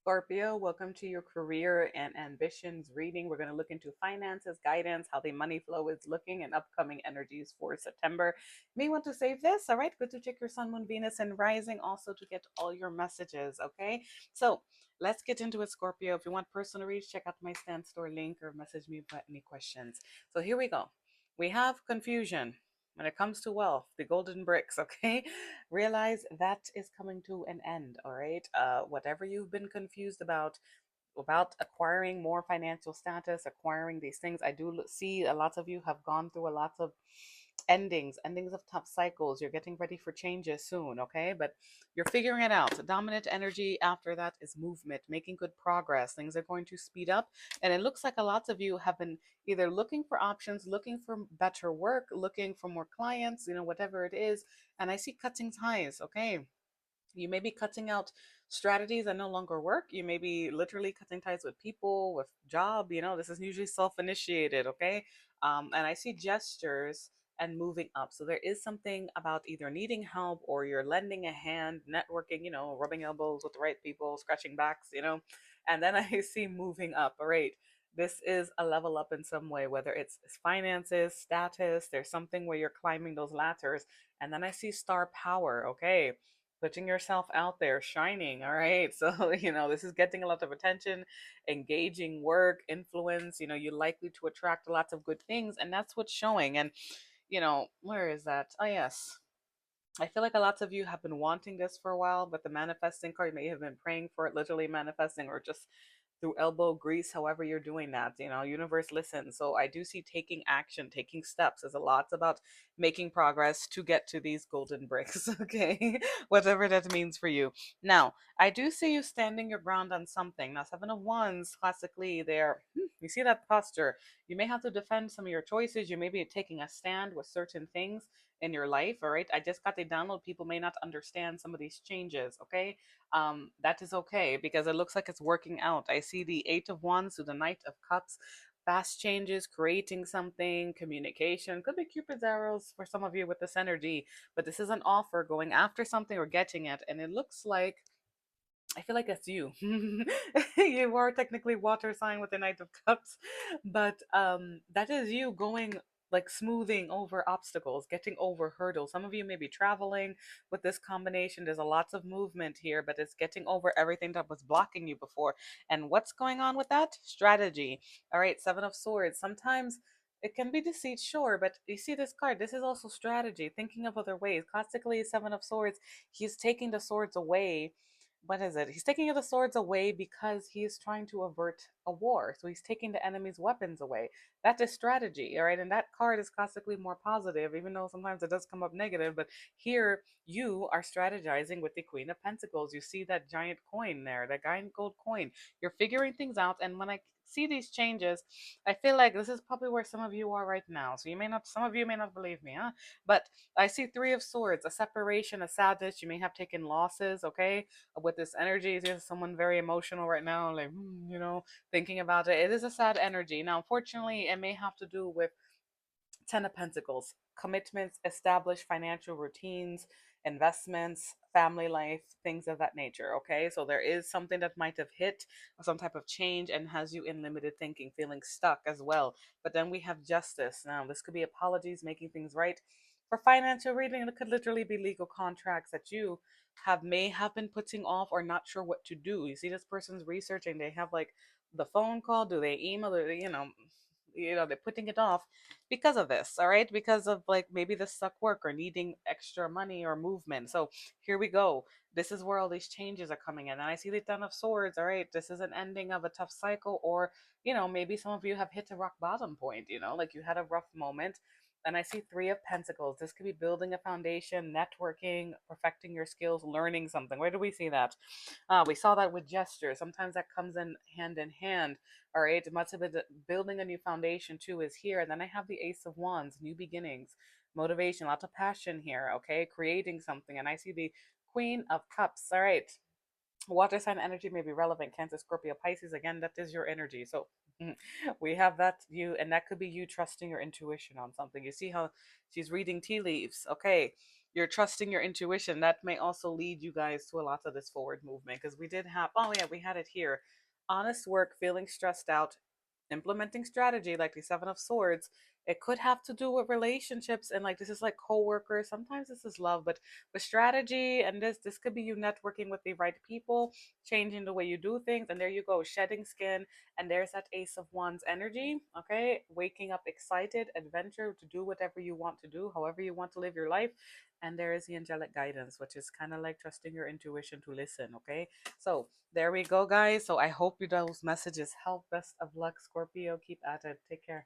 Scorpio, welcome to your career and ambitions reading. We're going to look into finances, guidance, how the money flow is looking, and upcoming energies for September. You may want to save this. All right, good to check your sun, moon, Venus, and rising also to get all your messages. Okay, so let's get into it, Scorpio. If you want personal reads, check out my Stan Store link or message me with any questions. So here we go. We have confusion. When it comes to wealth, the golden bricks, okay? Realize that is coming to an end, all right? Whatever you've been confused about acquiring more financial status, acquiring these things, I do see a lot of you have gone through a lot of endings of tough cycles. You're getting ready for changes soon, okay? But you're figuring it out. Dominant energy after that is movement, making good progress. Things are going to speed up, and it looks like a lot of you have been either looking for options, looking for better work, looking for more clients, whatever it is. And I see cutting ties, okay? You may be cutting out strategies that no longer work. You may be literally cutting ties with people, with job. This is usually self-initiated, okay? And I see gestures and moving up. So there is something about either needing help or you're lending a hand, networking, rubbing elbows with the right people, scratching backs. And then I see moving up. All right. This is a level up in some way, whether it's finances, status, there's something where you're climbing those ladders. And then I see star power. Okay, putting yourself out there, shining. All right. So, this is getting a lot of attention, engaging work, influence. You're likely to attract lots of good things. And that's what's showing. And, where is that? Oh, yes. I feel like a lot of you have been wanting this for a while, but the manifesting card, you may have been praying for it, literally manifesting, or just through elbow grease, however you're doing that. Universe listens. So I do see taking action, taking steps. There's a lot about making progress to get to these golden bricks, okay? Whatever that means for you. Now, I do see you standing your ground on something. Now, Seven of Wands, classically, you see that posture. You may have to defend some of your choices. You may be taking a stand with certain things in your life. All right, I just got the download. People may not understand some of these changes, okay? That is okay because it looks like it's working out. I see the Eight of Wands to the Knight of Cups. Fast changes, creating something, communication. Could be Cupid's arrows for some of you with this energy, but this is an offer, going after something or getting it. And it looks like, I feel like that's you. You are technically water sign with the Knight of Cups, but that is you going, like, smoothing over obstacles, getting over hurdles. Some of you may be traveling with this combination. There's a lots of movement here, but it's getting over everything that was blocking you before. And what's going on with that? Strategy. All right, Seven of Swords. Sometimes it can be deceit, sure, but you see this card. This is also strategy, thinking of other ways. Classically, Seven of Swords, he's taking the swords away. What is it? He's taking the swords away because he's trying to avert a war. So he's taking the enemy's weapons away. That is strategy, all right? And that card is classically more positive, even though sometimes it does come up negative. But here, you are strategizing with the Queen of Pentacles. You see that giant coin there, that giant gold coin. You're figuring things out. And when I see these changes, I feel like this is probably where some of you are right now. So some of you may not believe me, huh? But I see Three of Swords, a separation, a sadness. You may have taken losses, okay? With this energy. There's someone very emotional right now, like, thinking about it. It is a sad energy. Now, unfortunately, it may have to do with Ten of Pentacles, commitments, established financial routines, investments, family life, things of that nature. Okay, so there is something that might have hit, some type of change, and has you in limited thinking, feeling stuck as well. But then we have justice. Now, this could be apologies, making things right. For financial reading, it could literally be legal contracts that you may have been putting off or not sure what to do. You see, this person's researching. They have, like, the phone call. Do they email? Or, they're putting it off because of this, all right? Because of, like, maybe the stuck work or needing extra money or movement. So here we go. This is where all these changes are coming in. And I see the Ten of Swords, all right? This is an ending of a tough cycle, or, maybe some of you have hit a rock bottom point, like you had a rough moment. And I see Three of Pentacles. This could be building a foundation, networking, perfecting your skills, learning something. Where do we see that? We saw that with gestures. Sometimes that comes in hand. All right. It must have been building a new foundation too is here. And then I have the Ace of Wands, new beginnings, motivation, lots of passion here. Okay. Creating something. And I see the Queen of Cups. All right. Water sign energy may be relevant. Cancer, Scorpio, Pisces. Again, that is your energy. So we have that you, and that could be you trusting your intuition on something. You see how she's reading tea leaves. Okay. you're trusting your intuition. That may also lead you guys to a lot of this forward movement, because we did have, oh yeah, we had it here. Honest work, feeling stressed out, implementing strategy, like the Seven of Swords. It could have to do with relationships, and like this is like co-workers. Sometimes this is love, but with strategy, and this could be you networking with the right people, changing the way you do things. And there you go, shedding skin. And there's that Ace of Wands energy. Okay, waking up excited, adventure to do whatever you want to do, however you want to live your life. And there is the angelic guidance, which is kind of like trusting your intuition to listen. Okay, so there we go, guys. So I hope you those messages help. Best of luck, Scorpio. Keep at it. Take care.